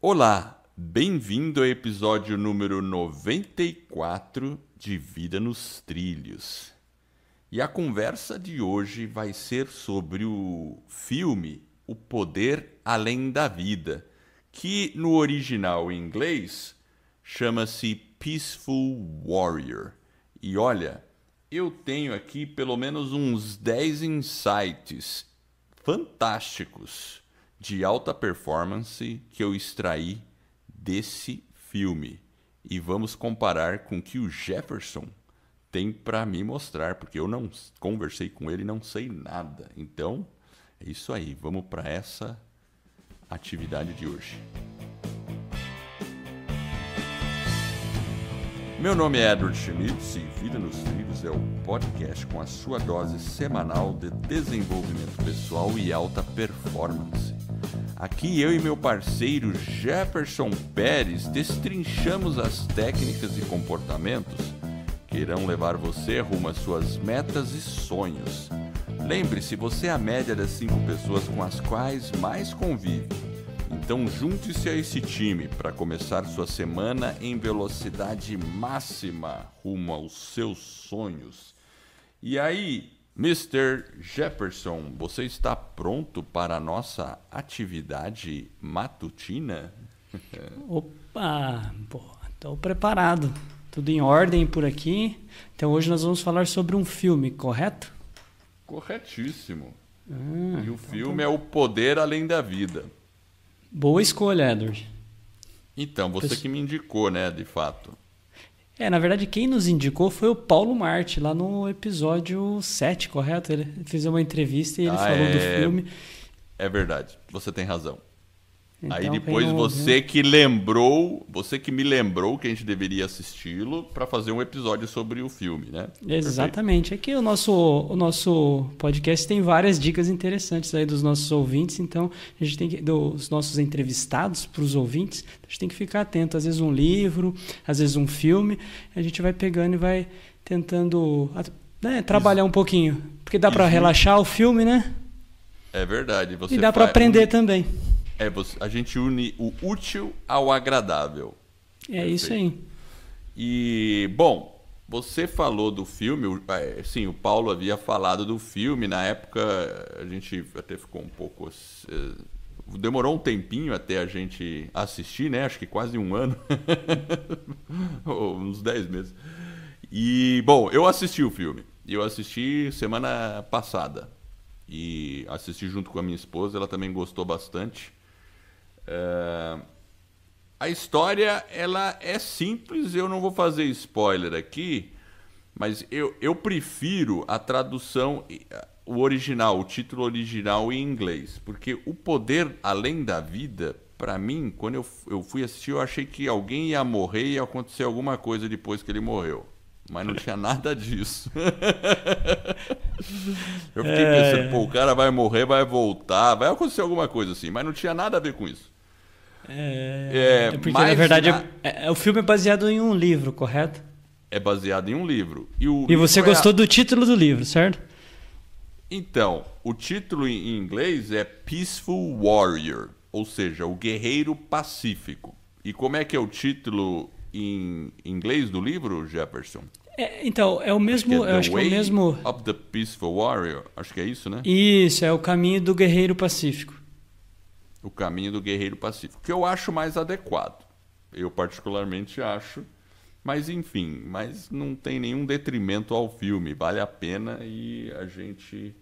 Olá, bem-vindo ao episódio número 94 de Vida nos Trilhos. E a conversa de hoje vai ser sobre o filme O Poder Além da Vida, que no original em inglês chama-se Peaceful Warrior. E olha, eu tenho aqui pelo menos uns 10 insights fantásticos de alta performance que eu extraí desse filme. E vamos comparar com o que o Jefferson tem para me mostrar, porque eu não conversei com ele e não sei nada. Então, é isso aí. Vamos para essa atividade de hoje. Meu nome é Edward Schmitz e Vida nos Trilhos é o podcast com a sua dose semanal de desenvolvimento pessoal e alta performance. Aqui eu e meu parceiro Jefferson Pérez destrinchamos as técnicas e comportamentos que irão levar você rumo às suas metas e sonhos. Lembre-se, você é a média das 5 pessoas com as quais mais convive. Então junte-se a esse time para começar sua semana em velocidade máxima rumo aos seus sonhos. E aí, Mr. Jefferson, você está pronto para a nossa atividade matutina? Opa, estou preparado. Tudo em ordem por aqui. Então hoje nós vamos falar sobre um filme, correto? Corretíssimo. E o filme é O Poder Além da Vida. Boa escolha, Edward. Então, você que me indicou, né, de fato. Na verdade, quem nos indicou foi o Paulo Marti, lá no episódio 7, correto? Ele fez uma entrevista e ele falou do filme. É verdade, você tem razão. Então, aí depois você que me lembrou que a gente deveria assisti-lo para fazer um episódio sobre o filme, né? Exatamente. Aqui o nosso podcast tem várias dicas interessantes aí dos nossos ouvintes, então a gente tem que, dos nossos entrevistados para os ouvintes, a gente tem que ficar atento. Às vezes um livro, às vezes um filme, a gente vai pegando e vai tentando trabalhar um pouquinho, porque dá para relaxar o filme, né? É verdade. E dá para aprender também. A gente une o útil ao agradável. É isso aí. E, bom, você falou do filme, sim, o Paulo havia falado do filme, na época a gente até ficou um pouco... demorou um tempinho até a gente assistir, né? Acho que quase um ano, uns 10 meses. E, bom, eu assisti o filme, eu assisti semana passada, e assisti junto com a minha esposa, ela também gostou bastante. A história ela é simples, eu não vou fazer spoiler aqui, mas eu prefiro a tradução, o original, o título original em inglês, porque O Poder Além da Vida, para mim, quando eu fui assistir, eu achei que alguém ia morrer e ia acontecer alguma coisa depois que ele morreu. Mas não tinha nada disso. Eu fiquei pensando, o cara vai morrer, vai voltar, vai acontecer alguma coisa assim, mas não tinha nada a ver com isso. Porque, na verdade, o filme é baseado em um livro, correto? É baseado em um livro. E você gostou do título do livro, certo? Então, o título em inglês é Peaceful Warrior, ou seja, o Guerreiro Pacífico. E como é que é o título em inglês do livro, Jefferson? Então, é o mesmo... Eu acho que é o mesmo... of the Peaceful Warrior. Acho que é isso, né? Isso, é o Caminho do Guerreiro Pacífico. O Caminho do Guerreiro Pacífico, que eu acho mais adequado. Eu particularmente acho. Mas enfim, não tem nenhum detrimento ao filme. Vale a pena e a gente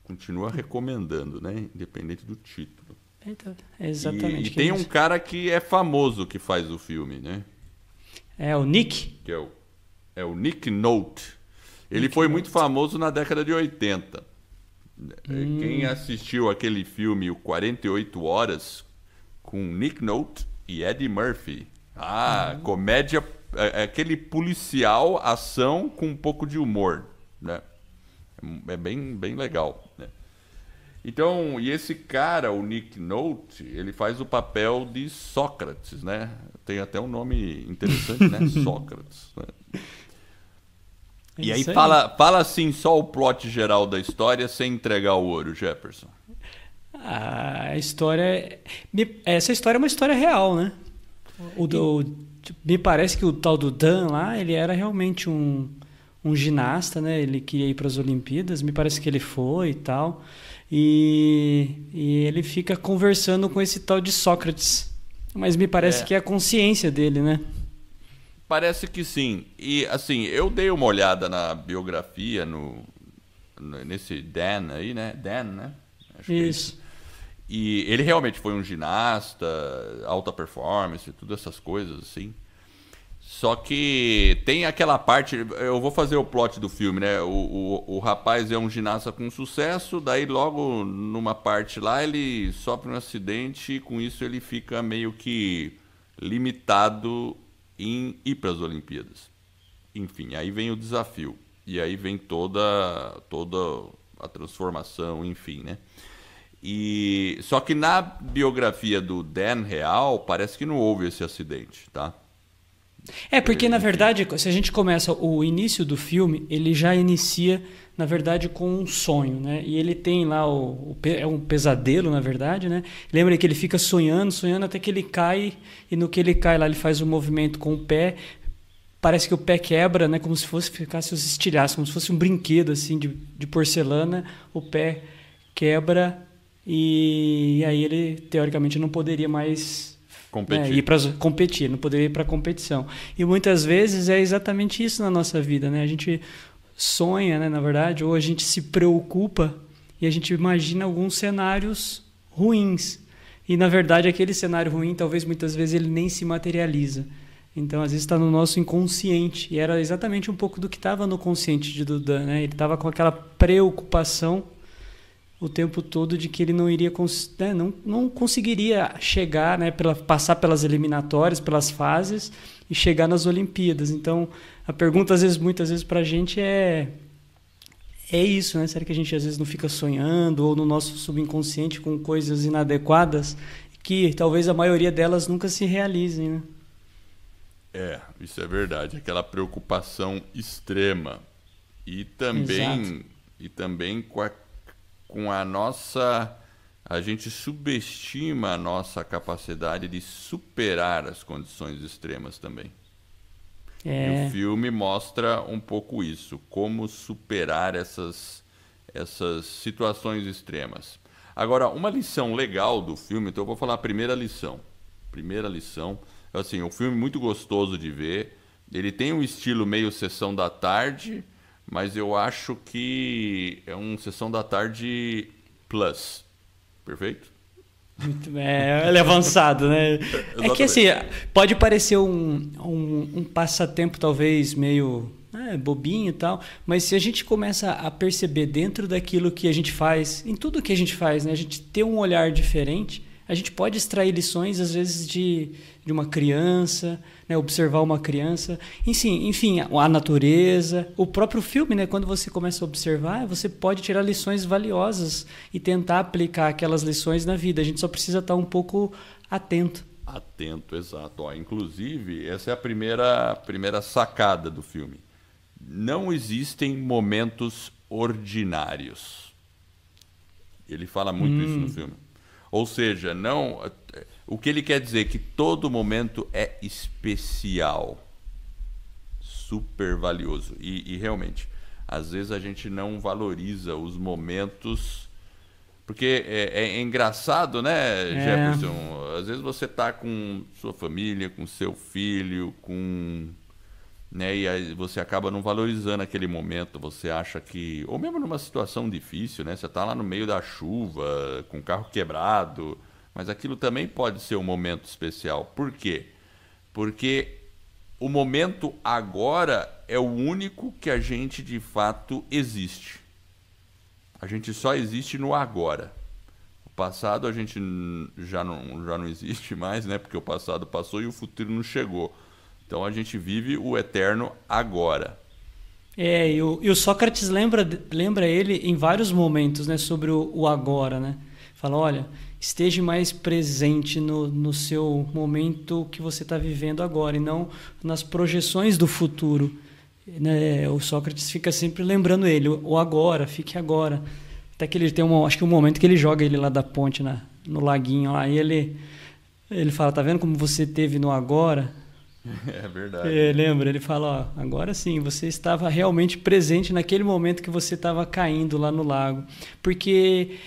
continua recomendando, né? Independente do título. Então, exatamente. E tem um cara que é famoso que faz o filme, né? É o Nick? Que é o Nick Nolte. Ele foi muito famoso na década de 80. Quem assistiu aquele filme, o 48 Horas, com Nick Nolte e Eddie Murphy. Comédia, aquele policial, ação com um pouco de humor, né? É bem legal, né? Então, e esse cara, o Nick Nolte, ele faz o papel de Sócrates, né? Tem até um nome interessante, né? Sócrates, né? E aí fala assim só o plot geral da história sem entregar o ouro, Jefferson. A história... Essa história é uma história real, né? Me parece que o tal do Dan lá, ele era realmente um ginasta, né? Ele queria ir para as Olimpíadas, me parece que ele foi e tal. E ele fica conversando com esse tal de Sócrates. Mas me parece que é a consciência dele, né? Parece que sim. E assim, eu dei uma olhada na biografia nesse Dan aí, né? Dan, né? Acho que é isso. E ele realmente foi um ginasta, alta performance, todas essas coisas assim. Só que tem aquela parte, eu vou fazer o plot do filme, né? O rapaz é um ginasta com sucesso, daí logo numa parte lá ele sofre um acidente e com isso ele fica meio que limitado em ir para as Olimpíadas. Enfim, aí vem o desafio. E aí vem toda a transformação, enfim, né? Só que na biografia do Dan real, parece que não houve esse acidente, tá? Porque na verdade, se a gente começa o início do filme, ele já inicia, na verdade, com um sonho, né? E ele tem lá é um pesadelo, na verdade, né? Lembra que ele fica sonhando até que ele cai, e no que ele cai lá ele faz um movimento com o pé, parece que o pé quebra, né? Como se ficasse os estilhaços, como se fosse um brinquedo assim de porcelana, o pé quebra e aí ele teoricamente não poderia mais competir, não poderia ir para a competição. E muitas vezes é exatamente isso na nossa vida, né? A gente sonha, né, na verdade, ou a gente se preocupa e a gente imagina alguns cenários ruins. E, na verdade, aquele cenário ruim, talvez muitas vezes ele nem se materializa. Então, às vezes está no nosso inconsciente. E era exatamente um pouco do que estava no consciente de Dudan, né? Ele estava com aquela preocupação o tempo todo de que ele não iria não conseguiria chegar, né, passar pelas eliminatórias, pelas fases e chegar nas Olimpíadas. Então, a pergunta muitas vezes para a gente é isso, né? Será que a gente às vezes não fica sonhando ou no nosso subconsciente com coisas inadequadas que talvez a maioria delas nunca se realizem, né? Isso é verdade. Aquela preocupação extrema e também com a nossa... A gente subestima a nossa capacidade de superar as condições extremas também. E o filme mostra um pouco isso, como superar essas situações extremas. Agora, uma lição legal do filme, então eu vou falar a primeira lição. Assim, um filme muito gostoso de ver. Ele tem um estilo meio sessão da tarde, mas eu acho que é um Sessão da Tarde Plus. Perfeito? Muito bem. Ele é avançado, né? É que assim, pode parecer um passatempo talvez meio bobinho e tal, mas se a gente começa a perceber dentro daquilo que a gente faz, em tudo que a gente faz, né, a gente ter um olhar diferente, a gente pode extrair lições, às vezes, de uma criança, né? Observar uma criança, enfim, a natureza, o próprio filme, né? Quando você começa a observar, você pode tirar lições valiosas e tentar aplicar aquelas lições na vida. A gente só precisa estar um pouco atento. Atento, exato. Inclusive, essa é a primeira sacada do filme. Não existem momentos ordinários. Ele fala muito isso no filme. Ou seja, o que ele quer dizer é que todo momento é especial, super valioso. E realmente, às vezes a gente não valoriza os momentos, porque é engraçado, né, Jefferson? Às vezes você está com sua família, com seu filho, né, e aí você acaba não valorizando aquele momento. Você acha que... Ou mesmo numa situação difícil, né? Você está lá no meio da chuva, com o carro quebrado, mas aquilo também pode ser um momento especial. Por quê? Porque o momento agora é o único que a gente de fato existe. A gente só existe no agora. O passado a gente já não existe mais, né? Porque o passado passou e o futuro não chegou. Então a gente vive o eterno agora. E o Sócrates lembra ele em vários momentos, né, sobre o agora, né? Fala, olha, esteja mais presente no seu momento que você está vivendo agora e não nas projeções do futuro, né? O Sócrates fica sempre lembrando ele, o agora, fique agora. Até que ele tem acho que um momento que ele joga ele lá da ponte no laguinho lá, e ele fala, tá vendo como você teve no agora? É verdade. Lembra, ele fala, ó, agora sim, você estava realmente presente naquele momento que você estava caindo lá no lago. Porque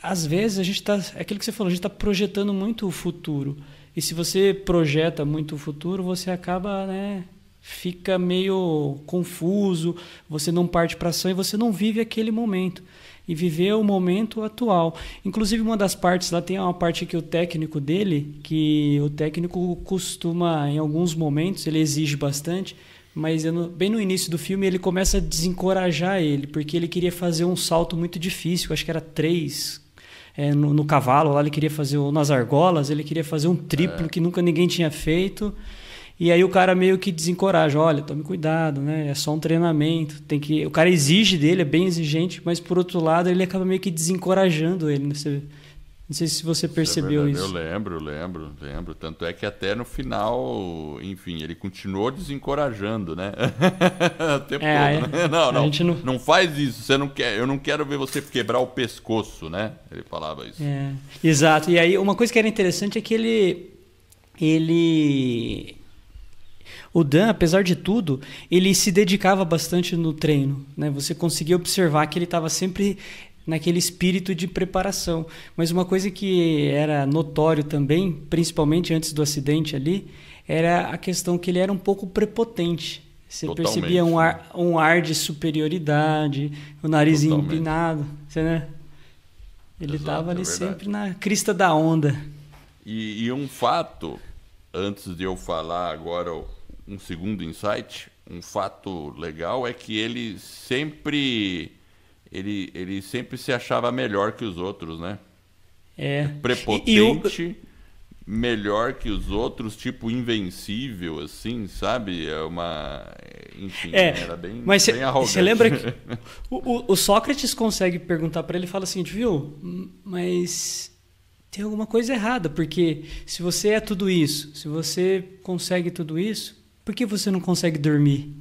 às vezes a gente está, é aquilo que você falou, a gente está projetando muito o futuro. E se você projeta muito o futuro, você acaba, né, fica meio confuso, você não parte para ação e você não vive aquele momento. E viver o momento atual. Inclusive, uma das partes, lá tem uma parte que o técnico dele, que o técnico costuma, em alguns momentos, ele exige bastante, mas bem no início do filme ele começa a desencorajar ele, porque ele queria fazer um salto muito difícil, acho que era 3, no cavalo, lá ele queria fazer, nas argolas, ele queria fazer um triplo que nunca ninguém tinha feito. E aí o cara meio que desencoraja, olha, tome cuidado, né? É só um treinamento, o cara exige dele, é bem exigente, mas por outro lado ele acaba meio que desencorajando ele, né? Não sei se você percebeu isso. Eu lembro. Tanto é que até no final, enfim, ele continuou desencorajando, né? O tempo todo, né? Não faz isso, eu não quero ver você quebrar o pescoço, né? Ele falava isso. Exato. E aí uma coisa que era interessante é que o Dan, apesar de tudo, ele se dedicava bastante no treino, né? Você conseguia observar que ele estava sempre naquele espírito de preparação. Mas uma coisa que era notório também, principalmente antes do acidente ali, era a questão que ele era um pouco prepotente. Você percebia um ar de superioridade, o nariz empinado, né? Ele estava ali sempre na crista da onda. E um fato, antes de eu falar agora um segundo insight, um fato legal é que ele sempre se achava melhor que os outros, né? Prepotente, melhor que os outros, tipo invencível, assim, sabe? Enfim, era bem arrogante. Você lembra que o Sócrates consegue perguntar para ele e fala assim, viu, mas tem alguma coisa errada, porque se você é tudo isso, se você consegue tudo isso, por que você não consegue dormir?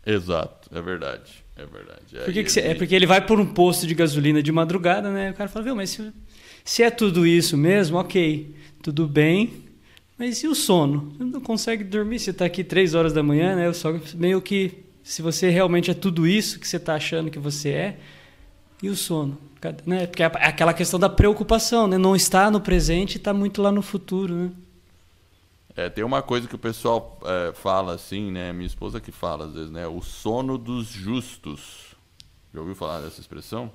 Exato, é verdade. Porque ele vai por um posto de gasolina de madrugada, né? O cara fala, viu, mas se é tudo isso mesmo, ok, tudo bem, mas e o sono? Você não consegue dormir, você está aqui 3 horas da manhã, né? Só meio que, se você realmente é tudo isso que você está achando que você é, e o sono? Né? Porque é aquela questão da preocupação, né? Não está no presente e está muito lá no futuro, né? Tem uma coisa que o pessoal fala assim, né? Minha esposa que fala às vezes, né? O sono dos justos. Já ouviu falar dessa expressão?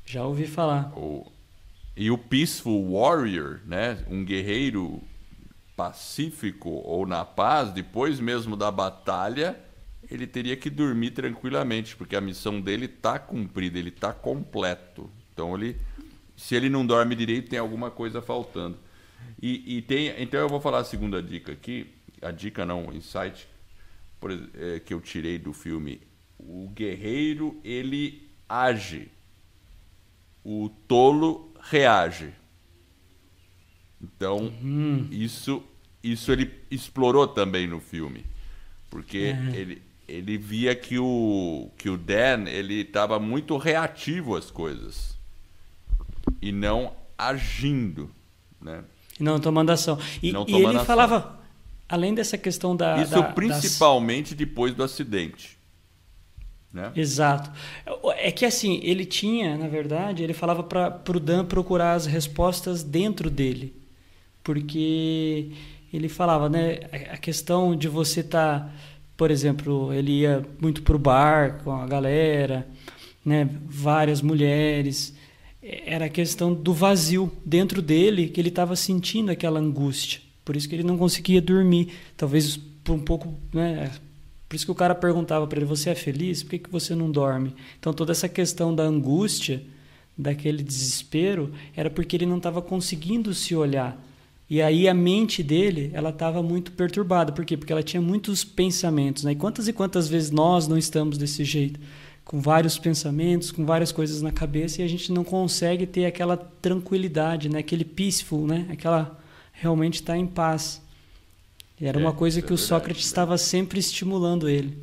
Já ouvi falar. E o peaceful warrior, né? Um guerreiro pacífico ou na paz, depois mesmo da batalha, ele teria que dormir tranquilamente, porque a missão dele está cumprida, ele está completo. Então, se ele não dorme direito, tem alguma coisa faltando. Então eu vou falar a segunda dica aqui, o insight que eu tirei do filme. O guerreiro, ele age, o tolo reage. Então isso ele explorou também no filme, porque ele via que o Dan, ele estava muito reativo às coisas e não agindo, né? Não tomando ação. E ele falava, além dessa questão principalmente depois do acidente, né? Exato. É que assim, ele tinha, na verdade, ele falava para o Dan procurar as respostas dentro dele. Porque ele falava, né, a questão de você estar, por exemplo, ele ia muito pro bar com a galera, né, várias mulheres. Era a questão do vazio dentro dele, que ele estava sentindo aquela angústia. Por isso que ele não conseguia dormir. Talvez por um pouco, né? Por isso que o cara perguntava para ele, você é feliz? Por que você não dorme? Então toda essa questão da angústia, daquele desespero, era porque ele não estava conseguindo se olhar. E aí a mente dele, ela estava muito perturbada. Por quê? Porque ela tinha muitos pensamentos, né? E quantas vezes nós não estamos desse jeito? Com vários pensamentos, com várias coisas na cabeça, e a gente não consegue ter aquela tranquilidade, né? Aquele peaceful, né? Aquela realmente estar em paz. E era uma coisa que o Sócrates estava sempre estimulando ele.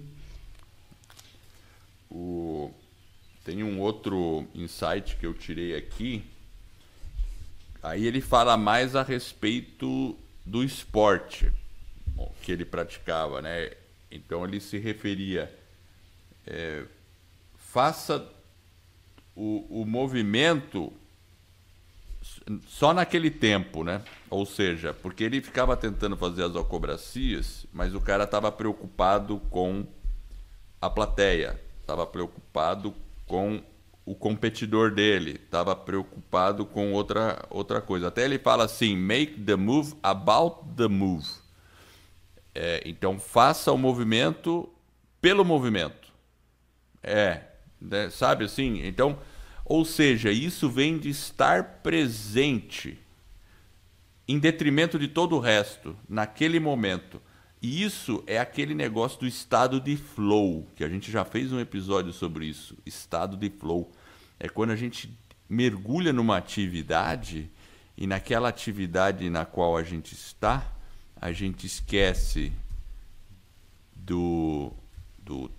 Tem um outro insight que eu tirei aqui. Aí ele fala mais a respeito do esporte que ele praticava, né? Então ele se referia, faça o movimento só naquele tempo, né? Ou seja, porque ele ficava tentando fazer as acrobacias, mas o cara estava preocupado com a plateia, estava preocupado com o competidor dele, estava preocupado com outra coisa. Até ele fala assim, make the move about the move. Então, faça o movimento pelo movimento. Né, sabe assim? Então, ou seja, isso vem de estar presente em detrimento de todo o resto, naquele momento. E isso é aquele negócio do estado de flow, que a gente já fez um episódio sobre isso. Estado de flow. É quando a gente mergulha numa atividade e naquela atividade na qual a gente está, a gente esquece do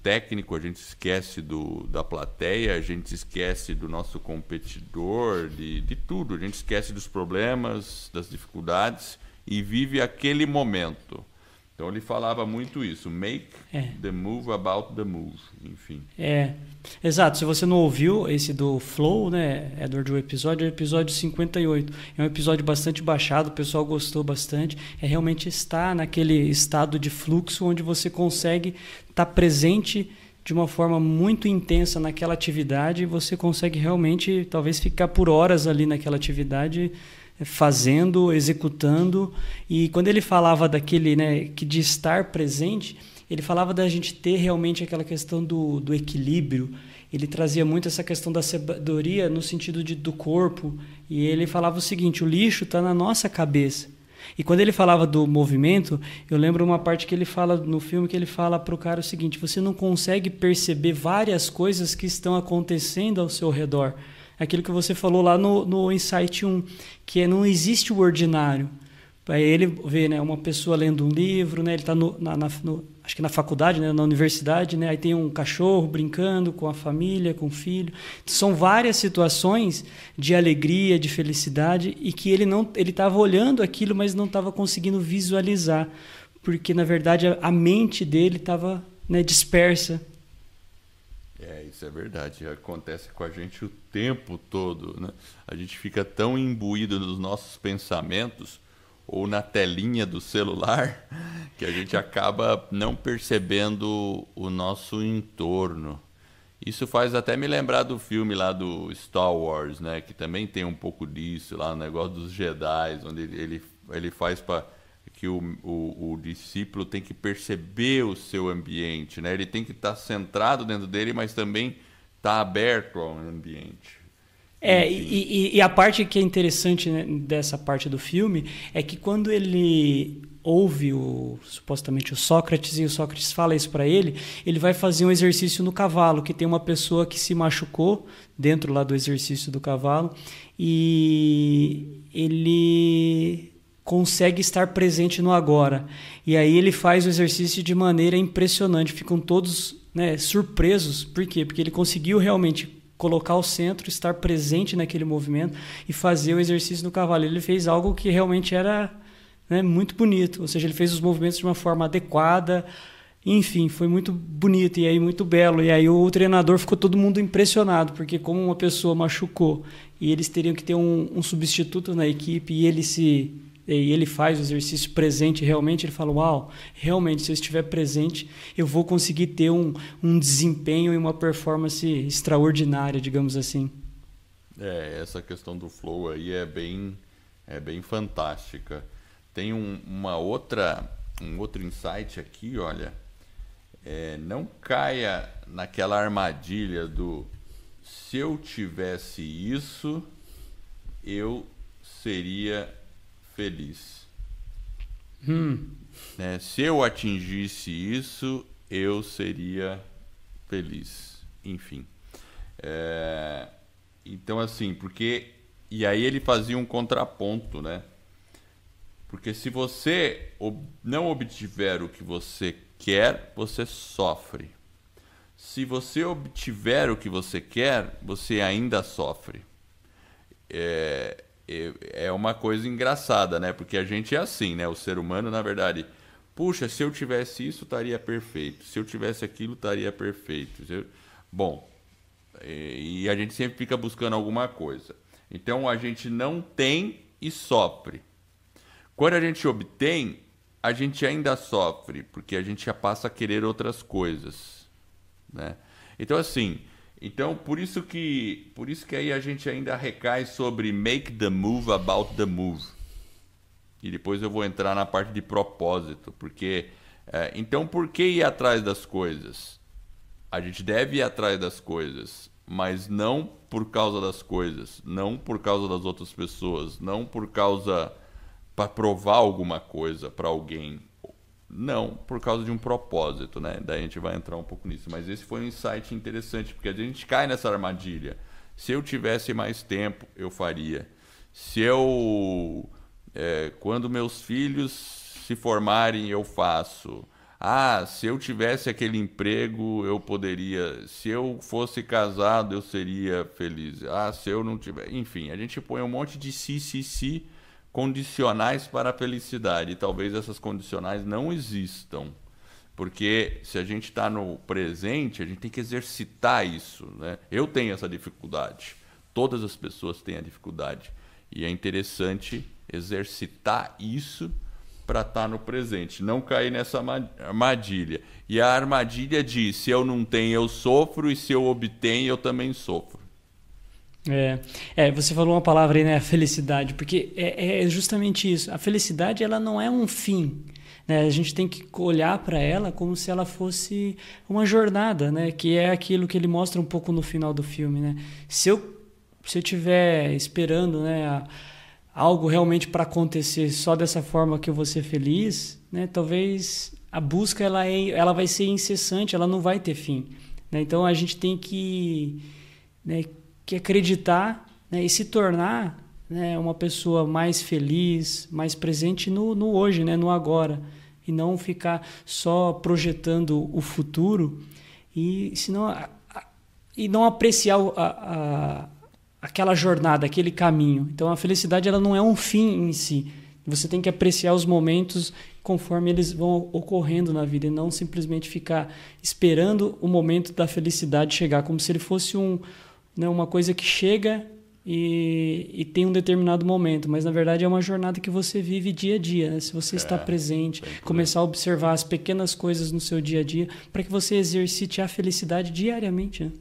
técnico, a gente esquece da plateia, a gente esquece do nosso competidor, de tudo. A gente esquece dos problemas, das dificuldades e vive aquele momento. Então ele falava muito isso, make the move about the move, enfim. Exato. Se você não ouviu esse do Flow, né, Edward, o episódio 58. É um episódio bastante baixado, o pessoal gostou bastante. Realmente estar naquele estado de fluxo onde você consegue estar presente de uma forma muito intensa naquela atividade e você consegue realmente, talvez, ficar por horas ali naquela atividade fazendo, executando. E quando ele falava daquele, né, que de estar presente, ele falava da gente ter realmente aquela questão do equilíbrio. Ele trazia muito essa questão da sabedoria no sentido do corpo. E ele falava o seguinte, o lixo está na nossa cabeça. E quando ele falava do movimento, eu lembro uma parte que ele fala no filme, que ele fala para o cara o seguinte, você não consegue perceber várias coisas que estão acontecendo ao seu redor. Aquilo que você falou lá no Insight 1, que não existe o ordinário. Aí ele vê, né, uma pessoa lendo um livro, né, ele está acho que na faculdade, né, na universidade, né, aí tem um cachorro brincando com a família, com o filho. São várias situações de alegria, de felicidade, e que ele estava olhando aquilo, mas não estava conseguindo visualizar, porque, na verdade, a mente dele estava, né, dispersa. Isso é verdade. Acontece com a gente o tempo todo, né? A gente fica tão imbuído nos nossos pensamentos ou na telinha do celular que a gente acaba não percebendo o nosso entorno. Isso faz até me lembrar do filme lá do Star Wars, né? Que também tem um pouco disso, lá no negócio dos Jedi, onde ele faz para que o discípulo tem que perceber o seu ambiente, né? Ele tem que estar centrado dentro dele, mas também estar aberto ao ambiente. E a parte que é interessante, né, dessa parte do filme é que quando ele ouve supostamente o Sócrates, e o Sócrates fala isso para ele, ele vai fazer um exercício no cavalo, que tem uma pessoa que se machucou dentro lá do exercício do cavalo, e ele consegue estar presente no agora. E aí ele faz o exercício de maneira impressionante. Ficam todos, né, surpresos. Por quê? Porque ele conseguiu realmente colocar o centro, estar presente naquele movimento e fazer o exercício no cavalo. Ele fez algo que realmente era, né, muito bonito. Ou seja, ele fez os movimentos de uma forma adequada. Enfim, foi muito bonito e aí muito belo. E aí o treinador ficou todo mundo impressionado, porque como uma pessoa machucou e eles teriam que ter um substituto na equipe e ele faz o exercício presente realmente, ele fala, uau, realmente, se eu estiver presente, eu vou conseguir ter um desempenho e uma performance extraordinária, digamos assim. Essa questão do flow aí é bem fantástica. Tem um outro insight aqui, olha, não caia naquela armadilha do se eu tivesse isso, eu seria feliz. Se eu atingisse isso, eu seria feliz. Enfim. Então, assim, porque... E aí ele fazia um contraponto, né? Porque se você não obtiver o que você quer, você sofre. se você obtiver o que você quer, você ainda sofre. É uma coisa engraçada, né? Porque a gente é assim, né? O ser humano, na verdade, puxa, se eu tivesse isso, estaria perfeito. Se eu tivesse aquilo, estaria perfeito. Bom, e a gente sempre fica buscando alguma coisa. Então, a gente não tem e sofre. Quando a gente obtém, a gente ainda sofre, porque a gente já passa a querer outras coisas, né? Então, assim, por isso que aí a gente ainda recai sobre make the move about the move. E depois eu vou entrar na parte de propósito, porque então por que ir atrás das coisas? A gente deve ir atrás das coisas, mas não por causa das coisas, não por causa das outras pessoas, não por causa para provar alguma coisa para alguém. Não, por causa de um propósito, né? Daí a gente vai entrar um pouco nisso. Mas esse foi um insight interessante, porque a gente cai nessa armadilha. Se eu tivesse mais tempo, eu faria. Se eu... quando meus filhos se formarem, eu faço. Se eu tivesse aquele emprego, eu poderia... Se eu fosse casado, eu seria feliz. Se eu não tiver... Enfim, a gente põe um monte de si, condicionais para a felicidade. E talvez essas condicionais não existam. Porque se a gente está no presente, a gente tem que exercitar isso, né? Eu tenho essa dificuldade. Todas as pessoas têm a dificuldade. E é interessante exercitar isso para estar no presente. Não cair nessa armadilha. E a armadilha diz, se eu não tenho, eu sofro. E se eu obtenho, eu também sofro. Você falou uma palavra aí, né? A felicidade, porque é justamente isso. A felicidade, ela não é um fim, né? A gente tem que olhar para ela como se ela fosse uma jornada, né? Que é aquilo que ele mostra um pouco no final do filme, né? Se eu estiver esperando, né, algo realmente para acontecer só dessa forma que eu vou ser feliz, né? Talvez a busca ela vai ser incessante, ela não vai ter fim, né? Então a gente tem que, né, que acreditar, né, e se tornar, né, uma pessoa mais feliz, mais presente no hoje, né, no agora, e não ficar só projetando o futuro e não apreciar aquela jornada, aquele caminho. Então a felicidade, ela não é um fim em si. Você tem que apreciar os momentos conforme eles vão ocorrendo na vida e não simplesmente ficar esperando o momento da felicidade chegar, como se ele fosse uma coisa que chega e tem um determinado momento, mas na verdade é uma jornada que você vive dia a dia, né? Se você está presente, começar a observar as pequenas coisas no seu dia a dia, para que você exercite a felicidade diariamente, né?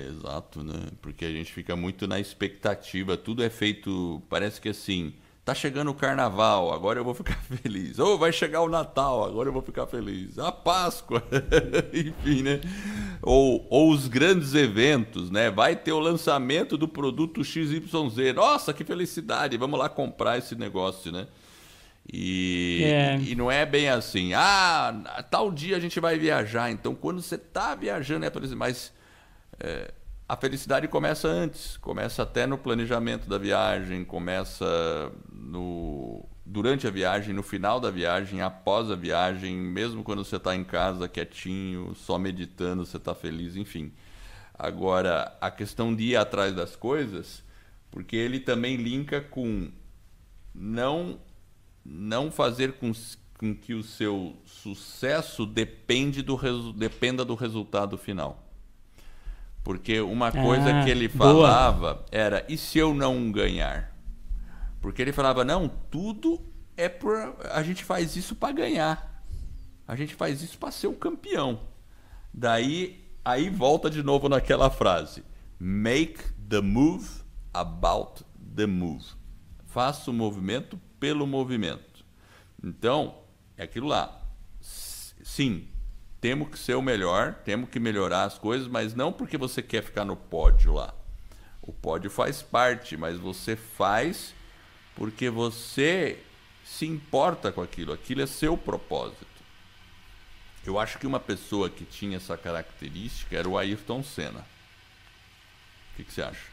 Exato, né? Porque a gente fica muito na expectativa, tudo é feito, parece que assim, tá chegando o carnaval, agora eu vou ficar feliz. Ou vai chegar o Natal, agora eu vou ficar feliz. A Páscoa, enfim, né? Ou os grandes eventos, né? Vai ter o lançamento do produto XYZ. Nossa, que felicidade! Vamos lá comprar esse negócio, né? E não é bem assim. Tal dia a gente vai viajar. Então, quando você tá viajando, mas a felicidade começa antes, começa até no planejamento da viagem, começa durante a viagem, no final da viagem, após a viagem, mesmo quando você está em casa quietinho, só meditando, você está feliz, enfim. Agora, a questão de ir atrás das coisas, porque ele também linka com não fazer com que o seu sucesso dependa do resultado final. Porque uma coisa que ele falava era, e se eu não ganhar? Porque ele falava, não, tudo a gente faz isso para ganhar. A gente faz isso para ser o campeão. Aí volta de novo naquela frase, make the move about the move. Faça o movimento pelo movimento. Então, é aquilo lá. Sim, temos que ser o melhor, temos que melhorar as coisas, mas não porque você quer ficar no pódio lá. O pódio faz parte, mas você faz porque você se importa com aquilo. Aquilo é seu propósito. Eu acho que uma pessoa que tinha essa característica era o Ayrton Senna. O que você acha?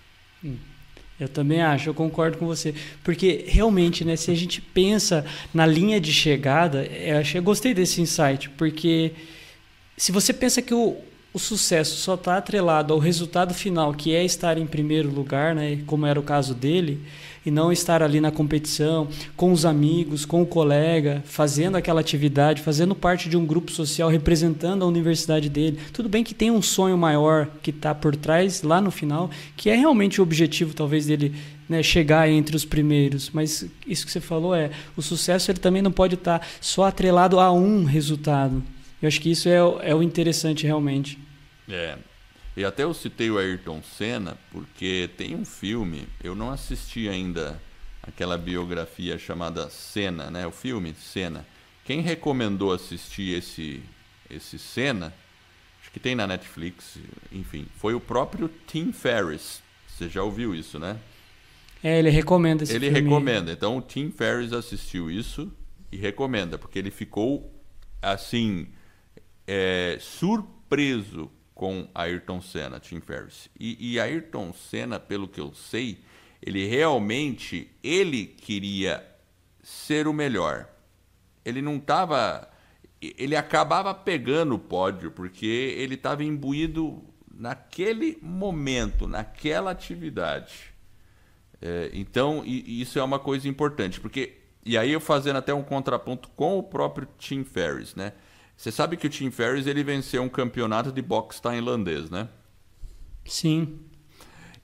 Eu também acho, eu concordo com você. Porque realmente, né, se a gente pensa na linha de chegada, eu gostei desse insight, porque se você pensa que o sucesso só está atrelado ao resultado final, que é estar em primeiro lugar, né, como era o caso dele, e não estar ali na competição, com os amigos, com o colega, fazendo aquela atividade, fazendo parte de um grupo social, representando a universidade dele. Tudo bem que tem um sonho maior que está por trás, lá no final, que é realmente o objetivo, talvez, dele, né, chegar entre os primeiros. Mas isso que você falou o sucesso ele também não pode estar só atrelado a um resultado. Eu acho que isso é o interessante realmente. E até eu citei o Ayrton Senna porque tem um filme, eu não assisti ainda aquela biografia chamada Senna, né? O filme Senna. Quem recomendou assistir esse Senna, acho que tem na Netflix, enfim, foi o próprio Tim Ferriss. Você já ouviu isso, né? Ele recomenda esse filme. Ele recomenda. Então o Tim Ferriss assistiu isso e recomenda, porque ele ficou assim surpreso com Ayrton Senna, Tim Ferriss. E Ayrton Senna, pelo que eu sei, ele queria ser o melhor. Ele não estava... Ele acabava pegando o pódio, porque ele estava imbuído naquele momento, naquela atividade. Então, isso é uma coisa importante, porque... E aí eu fazendo até um contraponto com o próprio Tim Ferriss, né? Você sabe que o Tim Ferriss ele venceu um campeonato de boxe tailandês, né? Sim.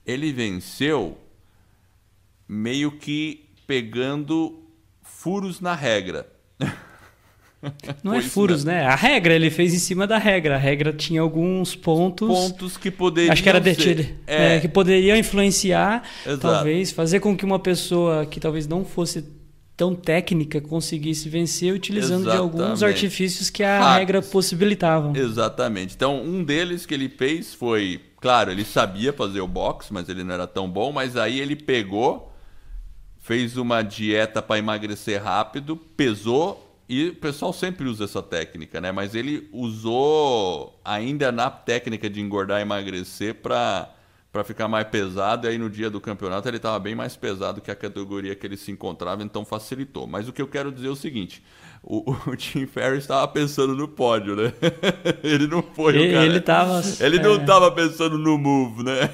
Ele venceu meio que pegando furos na regra. Não é furos, né? A regra ele fez em cima da regra. A regra tinha alguns pontos. Pontos que poderiam acho que era que poderiam influenciar, Exato. Talvez, fazer com que uma pessoa que talvez não fosse tão técnica conseguisse vencer utilizando de alguns artifícios que a regra possibilitava. Exatamente. Então, um deles que ele fez foi... Claro, ele sabia fazer o boxe, mas ele não era tão bom. Mas aí ele pegou, fez uma dieta para emagrecer rápido, pesou... E o pessoal sempre usa essa técnica, né? Mas ele usou ainda na técnica de engordar e emagrecer para ficar mais pesado. E aí no dia do campeonato ele estava bem mais pesado que a categoria que ele se encontrava, então facilitou. Mas o que eu quero dizer é o seguinte: o Tim Ferriss estava pensando no pódio, né? Ele não foi o cara. Ele não estava pensando no move, né?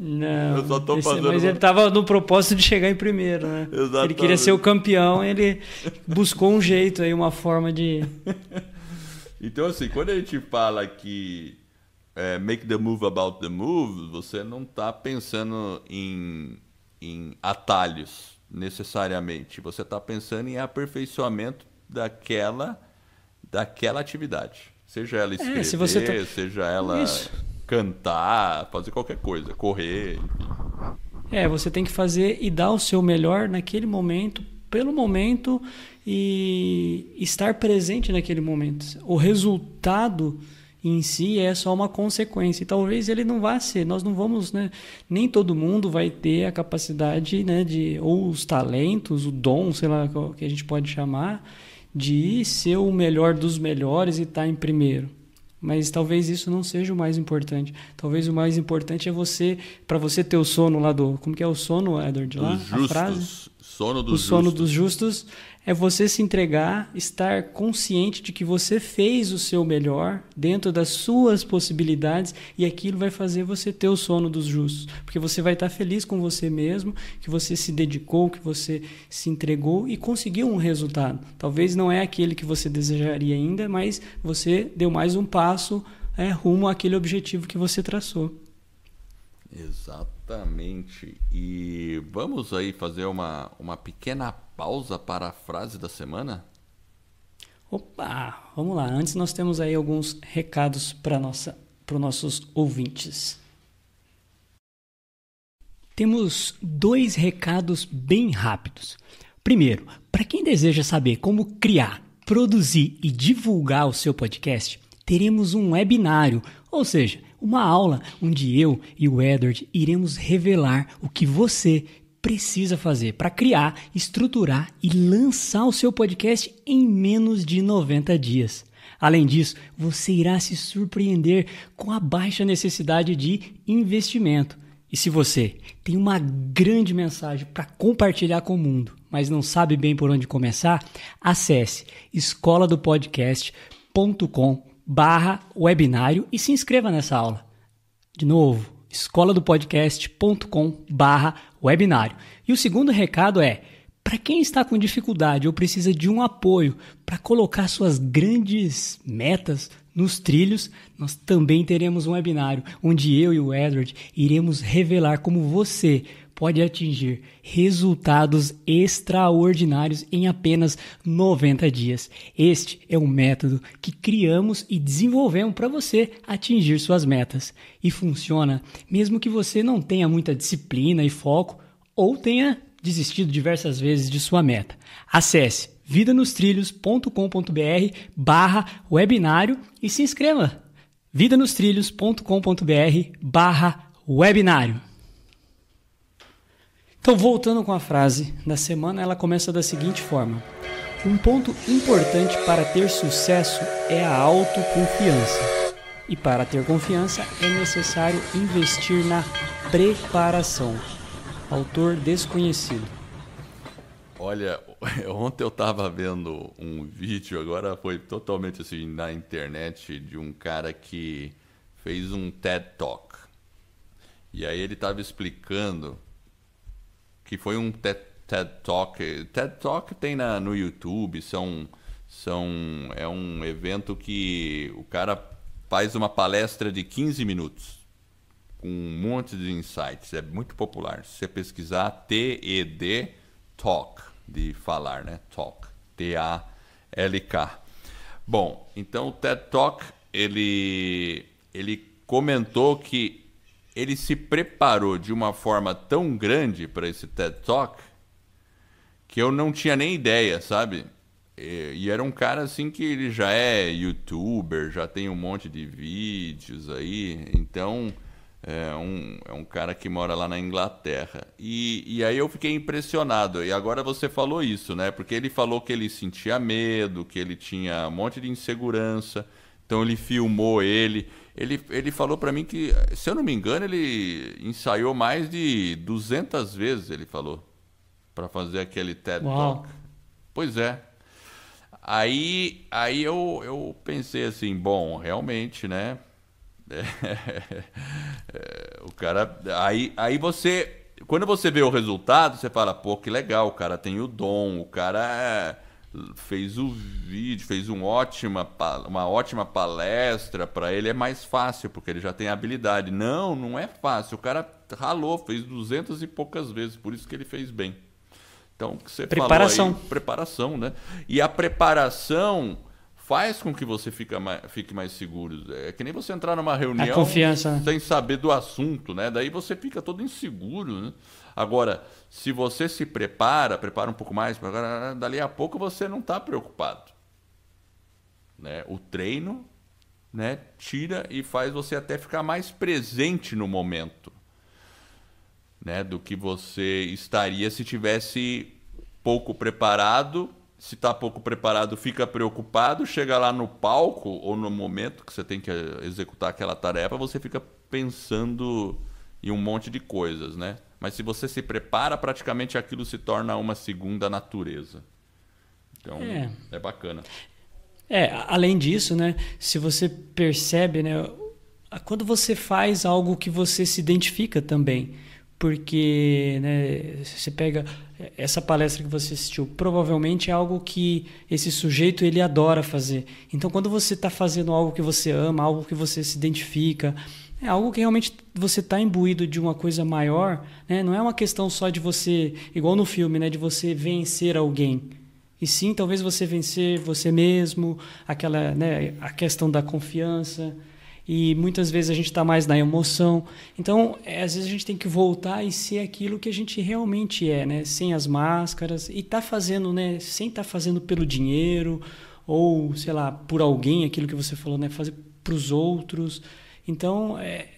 Não, eu só tô fazendo mas ele estava no propósito de chegar em primeiro, né? Exatamente. Ele queria ser o campeão, ele buscou um jeito aí, uma forma de... Então assim, quando a gente fala que make the move about the move, você não está pensando em atalhos necessariamente, você está pensando em aperfeiçoamento daquela atividade, seja ela escrever, seja ela cantar, fazer qualquer coisa, correr, enfim. Você tem que fazer e dar o seu melhor naquele momento, pelo momento, e estar presente naquele momento. O resultado em si é só uma consequência, e talvez ele não vá ser, nós não vamos, né, nem todo mundo vai ter a capacidade, né, ou os talentos, o dom, sei lá, que a gente pode chamar, de ser o melhor dos melhores e estar em primeiro. Mas talvez isso não seja o mais importante. Talvez o mais importante é para você ter o sono lá do... Como que é o sono, Edward? Lá, justos. A frase? Sono dos o sono dos justos é você se entregar, estar consciente de que você fez o seu melhor dentro das suas possibilidades, e aquilo vai fazer você ter o sono dos justos. Porque você vai estar feliz com você mesmo, que você se dedicou, que você se entregou e conseguiu um resultado. Talvez não é aquele que você desejaria ainda, mas você deu mais um passo rumo àquele objetivo que você traçou. Exatamente. E vamos aí fazer uma pequena pausa para a frase da semana? Opa, vamos lá. Antes nós temos aí alguns recados para os nossos ouvintes. Temos 2 recados bem rápidos. Primeiro, para quem deseja saber como criar, produzir e divulgar o seu podcast, teremos um webinário, ou seja, uma aula onde eu e o Edward iremos revelar o que você precisa fazer para criar, estruturar e lançar o seu podcast em menos de 90 dias. Além disso, você irá se surpreender com a baixa necessidade de investimento. E se você tem uma grande mensagem para compartilhar com o mundo, mas não sabe bem por onde começar, acesse escoladopodcast.com.br escoladopodcast.com/webinário e se inscreva nessa aula. De novo, escoladopodcast.com/webinário. E o segundo recado é, para quem está com dificuldade ou precisa de um apoio para colocar suas grandes metas nos trilhos, nós também teremos um webinário onde eu e o Edward iremos revelar como você pode atingir resultados extraordinários em apenas 90 dias. Este é um método que criamos e desenvolvemos para você atingir suas metas. E funciona mesmo que você não tenha muita disciplina e foco ou tenha desistido diversas vezes de sua meta. Acesse vidanostrilhos.com.br/webinário e se inscreva. vidanostrilhos.com.br/webinário. Então, voltando com a frase da semana, ela começa da seguinte forma: um ponto importante para ter sucesso é a autoconfiança. E para ter confiança é necessário investir na preparação. Autor desconhecido. Olha, ontem eu estava vendo um vídeo, agora foi totalmente assim na internet, de um cara que fez um TED Talk. E aí ele estava explicando que foi um TED Talk. TED Talk tem no YouTube, é um evento que o cara faz uma palestra de 15 minutos com um monte de insights. É muito popular. Se você pesquisar TED Talk, de falar, né? Talk. T-A-L-K. Bom, então o TED Talk, ele comentou que ele se preparou de uma forma tão grande para esse TED Talk que eu não tinha nem ideia, sabe? E era um cara assim que ele já é youtuber, já tem um monte de vídeos aí, então é um cara que mora lá na Inglaterra. E aí eu fiquei impressionado. E agora você falou isso, né? Porque ele falou que ele sentia medo, que ele tinha um monte de insegurança. Então ele filmou ele. Ele falou pra mim que, se eu não me engano, ele ensaiou mais de 200 vezes, ele falou, pra fazer aquele TED Talk. Pois é. Aí eu pensei assim, bom, realmente, né? O cara, aí você, quando você vê o resultado, você fala, pô, que legal, o cara tem o dom, o cara fez o vídeo, fez uma ótima palestra, para ele é mais fácil, porque ele já tem habilidade. Não é fácil, o cara ralou, fez 200 e poucas vezes, por isso que ele fez bem. Então, o que você falou aí, preparação, né? E a preparação faz com que você fique mais seguro. É que nem você entrar numa reunião sem saber do assunto, né? Daí você fica todo inseguro, né? Agora, se você se prepara um pouco mais, dali a pouco você não está preocupado, né? O treino, né, tira e faz você até ficar mais presente no momento, né, do que você estaria se tivesse pouco preparado. Se está pouco preparado, fica preocupado, chega lá no palco ou no momento que você tem que executar aquela tarefa, você fica pensando em um monte de coisas, né? Mas se você se prepara, praticamente aquilo se torna uma segunda natureza. Então, é bacana. Além disso, né, se você percebe, né, quando você faz algo que você se identifica também, porque, né, você pega essa palestra que você assistiu, provavelmente é algo que esse sujeito ele adora fazer. Então, quando você está fazendo algo que você ama, algo que você se identifica, é algo que realmente você está imbuído de uma coisa maior, né? Não é uma questão só de você, igual no filme, né, de você vencer alguém. E sim, talvez você vencer você mesmo, aquela, né, a questão da confiança. E muitas vezes a gente está mais na emoção. Então, às vezes a gente tem que voltar e ser aquilo que a gente realmente é, né? Sem as máscaras. E tá fazendo, né? Sem estar fazendo pelo dinheiro ou, sei lá, por alguém, aquilo que você falou, né? Fazer para os outros. Então, é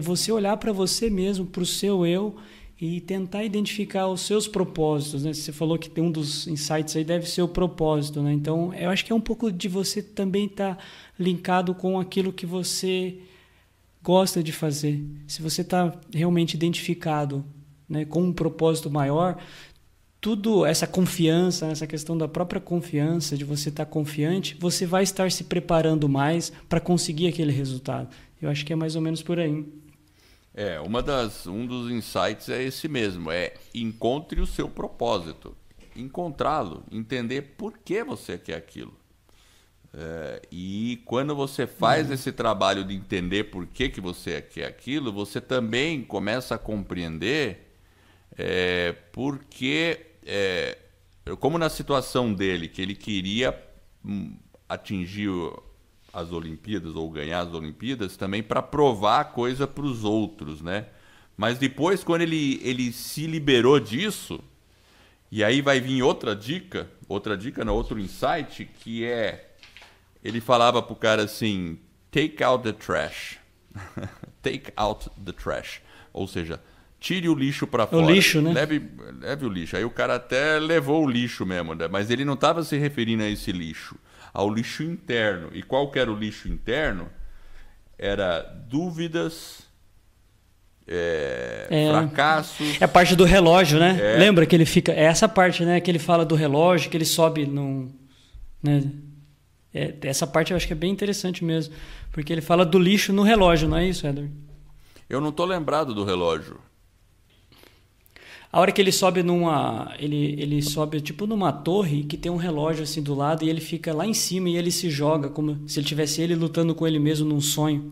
você olhar para você mesmo, para o seu eu e tentar identificar os seus propósitos, né? Você falou que tem um dos insights aí deve ser o propósito, né? Então, eu acho que é um pouco de você também estar linkado com aquilo que você gosta de fazer. Se você está realmente identificado, né, com um propósito maior, tudo essa confiança, essa questão da própria confiança, de você estar confiante, você vai estar se preparando mais para conseguir aquele resultado. Eu acho que é mais ou menos por aí. Um dos insights é esse mesmo, encontre o seu propósito. Encontrá-lo, entender por que você quer aquilo. E quando você faz esse trabalho de entender por que você quer aquilo, você também começa a compreender porque, como na situação dele, que ele queria atingir as Olimpíadas ou ganhar as Olimpíadas, também para provar a coisa para os outros, né? Mas depois, quando ele se liberou disso, e aí vai vir outro insight, que ele falava pro cara assim, take out the trash. Take out the trash. Ou seja, tire o lixo para fora. O lixo, né? Leve o lixo. Aí o cara até levou o lixo mesmo, né? Mas ele não estava se referindo a esse lixo, ao lixo interno. E qual que era o lixo interno? Era dúvidas, fracassos. É a parte do relógio, né? Lembra que ele fica... É essa parte, né? Que ele fala do relógio, que ele sobe num... Né? Essa parte eu acho que é bem interessante mesmo. Porque ele fala do lixo no relógio, não é isso, Edward? Eu não tô lembrado do relógio. A hora que ele sobe ele sobe tipo numa torre que tem um relógio assim do lado e ele fica lá em cima e ele se joga como se ele tivesse ele lutando com ele mesmo num sonho.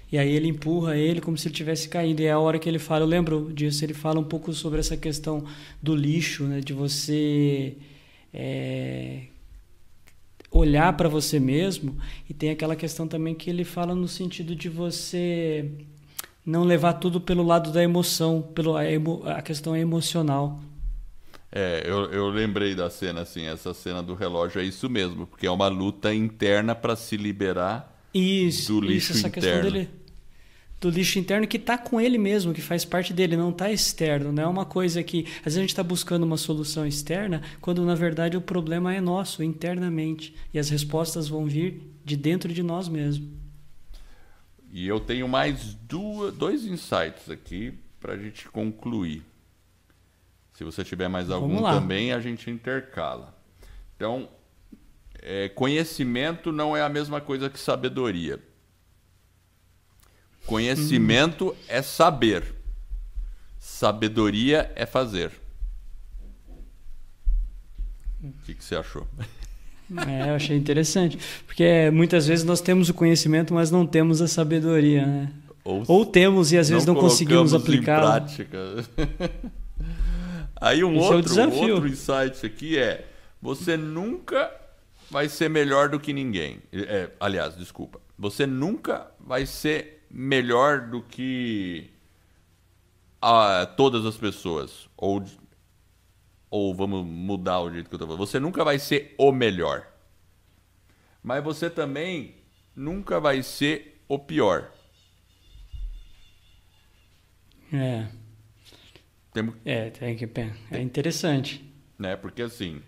E aí ele empurra ele como se ele tivesse caído. E é a hora que ele fala, eu lembro disso, ele fala um pouco sobre essa questão do lixo, né? De você olhar para você mesmo. E tem aquela questão também que ele fala no sentido de você não levar tudo pelo lado da emoção, a questão emocional. Eu lembrei da cena, assim, essa cena do relógio é isso mesmo, porque é uma luta interna para se liberar do lixo essa interno. Questão do lixo interno que está com ele mesmo, que faz parte dele, não está externo. Não é uma coisa que... Às vezes a gente está buscando uma solução externa, quando na verdade o problema é nosso, internamente. E as respostas vão vir de dentro de nós mesmos. E eu tenho mais dois insights aqui para a gente concluir. Se você tiver mais algum também, a gente intercala. Então, conhecimento não é a mesma coisa que sabedoria. Conhecimento é saber. Sabedoria é fazer. O que você achou? Eu achei interessante. Porque muitas vezes nós temos o conhecimento, mas não temos a sabedoria, né? Ou temos e às vezes não conseguimos aplicar. Em prática. Aí outro insight aqui você nunca vai ser melhor do que ninguém. Aliás, desculpa. Você nunca vai ser melhor do que todas as pessoas. Ou vamos mudar o jeito que eu estou falando. Você nunca vai ser o melhor. Mas você também nunca vai ser o pior. É interessante. Né? Porque assim,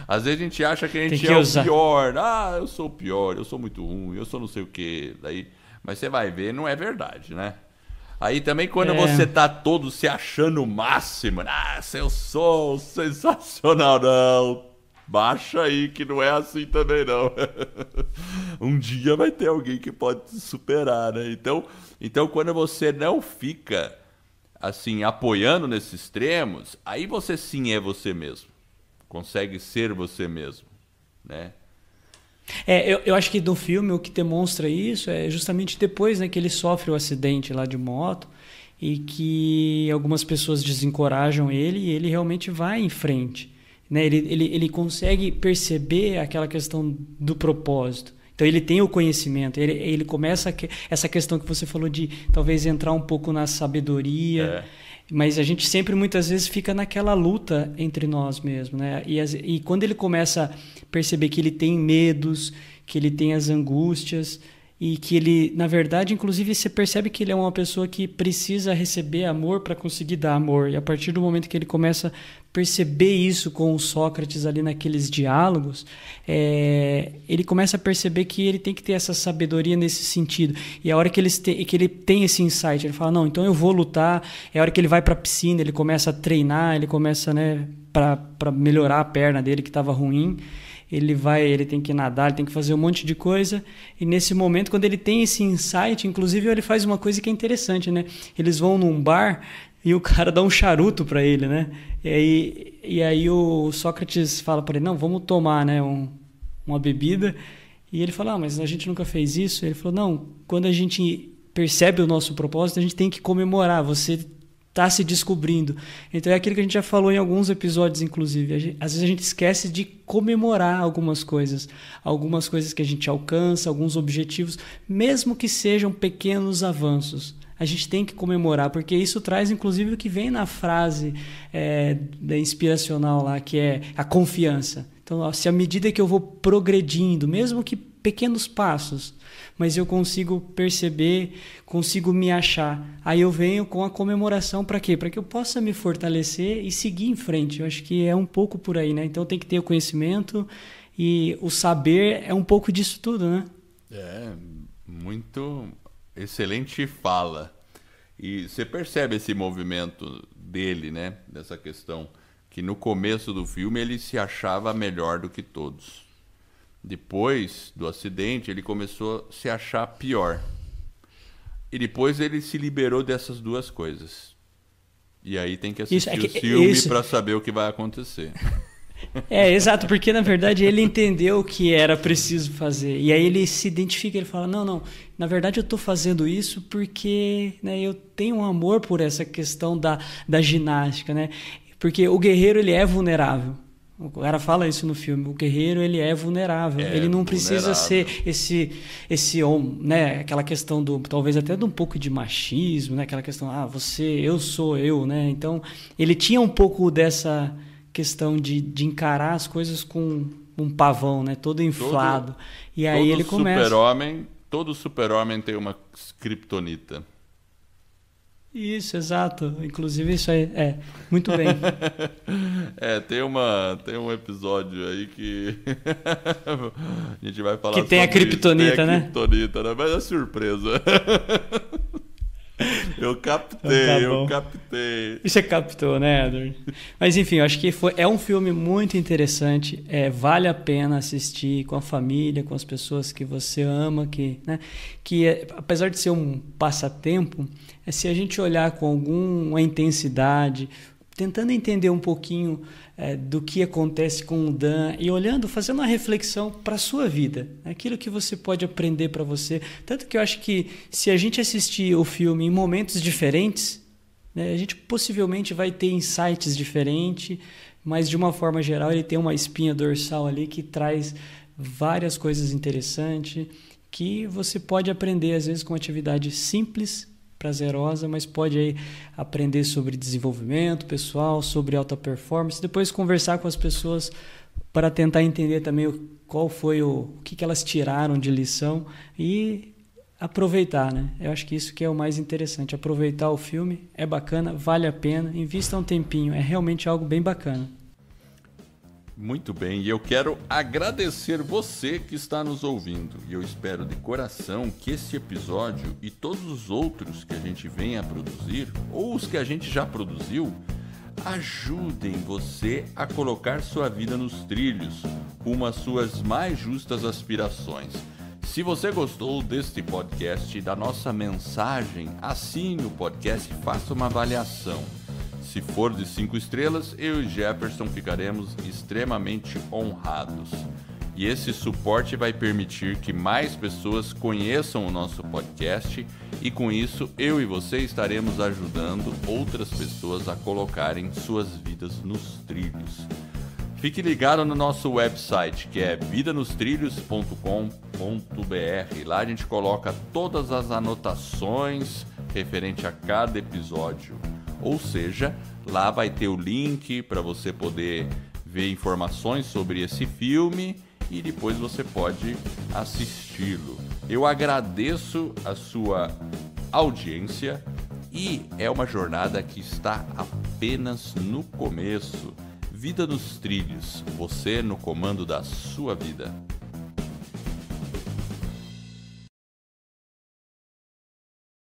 às vezes a gente acha que a gente é o pior. Eu sou o pior, eu sou muito ruim, eu sou não sei o quê. Mas você vai ver, não é verdade, né? Aí também quando você tá todo se achando o máximo, eu sou sensacional, não. Baixa aí que não é assim também, não. Um dia vai ter alguém que pode te superar, né? Então quando você não fica assim apoiando nesses extremos, aí você sim é você mesmo. Consegue ser você mesmo, né? Eu acho que no filme o que demonstra isso é justamente depois, né, que ele sofre o acidente lá de moto e que algumas pessoas desencorajam ele e ele realmente vai em frente, né? Ele consegue perceber aquela questão do propósito. Então ele tem o conhecimento, ele começa essa questão que você falou de talvez entrar um pouco na sabedoria. Mas a gente sempre, muitas vezes, fica naquela luta entre nós mesmos, né? E quando ele começa a perceber que ele tem medos, que ele tem as angústias, e que ele, na verdade, inclusive você percebe que ele é uma pessoa que precisa receber amor para conseguir dar amor. E a partir do momento que ele começa a perceber isso com o Sócrates ali naqueles diálogos, ele começa a perceber que ele tem que ter essa sabedoria nesse sentido. E a hora que ele tem esse insight, ele fala, não, então eu vou lutar. É a hora que ele vai para a piscina, ele começa a treinar, ele começa, né, para melhorar a perna dele que estava ruim. Ele tem que nadar, ele tem que fazer um monte de coisa, e nesse momento, quando ele tem esse insight, inclusive ele faz uma coisa que é interessante, né? Eles vão num bar e o cara dá um charuto para ele, né? E aí o Sócrates fala para ele, não, vamos tomar, né, uma bebida, e ele fala, mas a gente nunca fez isso. Ele falou, não, quando a gente percebe o nosso propósito, a gente tem que comemorar, você está se descobrindo. Então é aquilo que a gente já falou em alguns episódios, inclusive. Às vezes a gente esquece de comemorar algumas coisas que a gente alcança, alguns objetivos, mesmo que sejam pequenos avanços. A gente tem que comemorar, porque isso traz, inclusive, o que vem na frase da inspiracional lá, que é a confiança. Então, se à medida que eu vou progredindo, mesmo que pequenos passos, mas eu consigo perceber, consigo me achar. Aí eu venho com a comemoração para quê? Para que eu possa me fortalecer e seguir em frente. Eu acho que é um pouco por aí, né? Então tem que ter o conhecimento e o saber é um pouco disso tudo, né? Muito excelente fala. E você percebe esse movimento dele, né? Dessa questão que no começo do filme ele se achava melhor do que todos. Depois do acidente, ele começou a se achar pior. E depois ele se liberou dessas duas coisas. E aí tem que assistir o filme para saber o que vai acontecer. Exato, porque na verdade ele entendeu o que era preciso fazer. E aí ele se identifica, ele fala, não, na verdade eu estou fazendo isso porque, né, eu tenho um amor por essa questão da ginástica, né? Porque o guerreiro, ele é vulnerável. O cara fala isso no filme, o guerreiro, ele é vulnerável, ele não precisa ser esse homem, né? Aquela questão talvez até de um pouco de machismo, né? Aquela questão, eu sou eu, né? Então, ele tinha um pouco dessa questão de encarar as coisas com um pavão, né? Todo inflado. E aí ele começa... Todo super-homem tem uma kriptonita. Isso, exato. Inclusive isso aí, muito bem. Tem um episódio aí que a gente vai falar que tem a kriptonita, né? Kriptonita, né? Mas é surpresa. Eu captei. Você captou, né, Edward? Mas enfim, eu acho que é um filme muito interessante. Vale a pena assistir com a família, com as pessoas que você ama, que apesar de ser um passatempo, se a gente olhar com alguma intensidade, tentando entender um pouquinho do que acontece com o Dan e fazendo uma reflexão para a sua vida, aquilo que você pode aprender para você. Tanto que eu acho que se a gente assistir o filme em momentos diferentes, né, a gente possivelmente vai ter insights diferentes, mas de uma forma geral ele tem uma espinha dorsal ali que traz várias coisas interessantes que você pode aprender às vezes com atividade simples, prazerosa, mas pode aí aprender sobre desenvolvimento pessoal, sobre alta performance, depois conversar com as pessoas para tentar entender também qual foi o que elas tiraram de lição e aproveitar, né? Eu acho que isso que é o mais interessante, aproveitar o filme, é bacana, vale a pena, invista um tempinho, é realmente algo bem bacana. Muito bem, e eu quero agradecer você que está nos ouvindo. E eu espero de coração que esse episódio e todos os outros que a gente venha a produzir, ou os que a gente já produziu, ajudem você a colocar sua vida nos trilhos, rumo às suas mais justas aspirações. Se você gostou deste podcast e da nossa mensagem, assine o podcast e faça uma avaliação. Se for de 5 estrelas, eu e Jefferson ficaremos extremamente honrados. E esse suporte vai permitir que mais pessoas conheçam o nosso podcast e com isso eu e você estaremos ajudando outras pessoas a colocarem suas vidas nos trilhos. Fique ligado no nosso website, que é vidanostrilhos.com.br. Lá a gente coloca todas as anotações referente a cada episódio. Ou seja, lá vai ter o link para você poder ver informações sobre esse filme e depois você pode assisti-lo. Eu agradeço a sua audiência e é uma jornada que está apenas no começo. Vida nos trilhos, você no comando da sua vida.